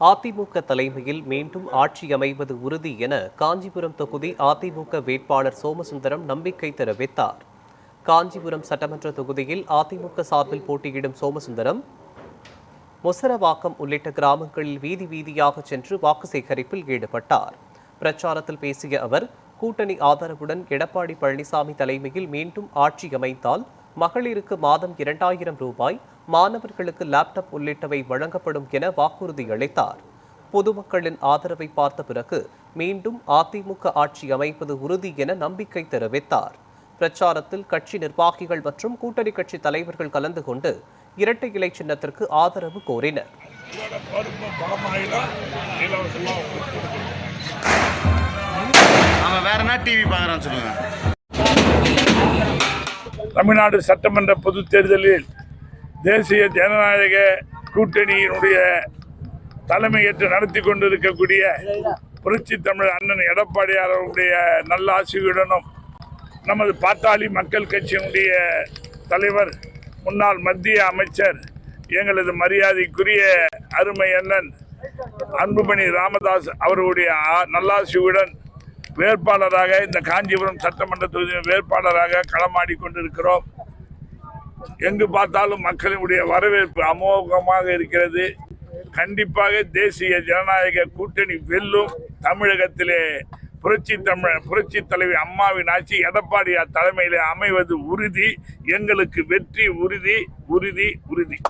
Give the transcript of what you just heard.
அதிமுக தலைமையில் மீண்டும் ஆட்சி அமைவது உறுதி என காஞ்சிபுரம் தொகுதி அதிமுக வேட்பாளர் சோமசுந்தரம் நம்பிக்கை தெரிவித்தார். காஞ்சிபுரம் சட்டமன்ற தொகுதியில் அதிமுக சார்பில் போட்டியிடும் சோமசுந்தரம் முசரவாக்கம் உள்ளிட்ட கிராமங்களில் வீதி வீதியாக சென்று வாக்கு சேகரிப்பில் ஈடுபட்டார். பிரச்சாரத்தில் பேசிய அவர், கூட்டணி ஆதரவுடன் எடப்பாடி பழனிசாமி தலைமையில் மீண்டும் ஆட்சி அமைத்தால் மகளிருக்கு மாதம் 2000 ரூபாய், மாணவர்களுக்கு லேப்டாப் உள்ளிட்டவை வழங்கப்படும் என வாக்குறுதி அளித்தார். பொதுமக்களின் ஆதரவை பார்த்த பிறகு மீண்டும் அதிமுக ஆட்சி அமைப்பது உறுதி என நம்பிக்கை தெரிவித்தார். பிரச்சாரத்தில் கட்சி நிர்வாகிகள் மற்றும் கூட்டணி கட்சி தலைவர்கள் கலந்து கொண்டு இரட்டை இலை சின்னத்திற்கு ஆதரவு கோரினர். தமிழ்நாடு சட்டமன்ற பொதுத் தேர்தலில் தேசிய ஜனநாயக கூட்டணியினுடைய தலைமையேற்று நடத்தி கொண்டிருக்கக்கூடிய புரட்சி தமிழ் அண்ணன் எடப்பாடியார் அவருடைய நல்ல ஆசியுடனும் நமது பாட்டாளி மக்கள் கட்சியினுடைய தலைவர் முன்னாள் மத்திய அமைச்சர் எங்களது மரியாதைக்குரிய அருமை அண்ணன் அன்புமணி ராமதாஸ் அவருடைய நல்லாசியுடன் வேட்பாளராக இந்த காஞ்சிபுரம் சட்டமன்ற தொகுதியின் வேட்பாளராக களமாடி கொண்டிருக்கிறோம். எங்கு பார்த்தாலும் மக்களுடைய வரவேற்பு அமோகமாக இருக்கிறது. கண்டிப்பாக தேசிய ஜனநாயக கூட்டணி வெல்லும். தமிழகத்திலே புரட்சி தலைவி அம்மாவின் ஆட்சி எடப்பாடியார் தலைமையிலே அமைவது உறுதி. எங்களுக்கு வெற்றி உறுதி உறுதி உறுதி.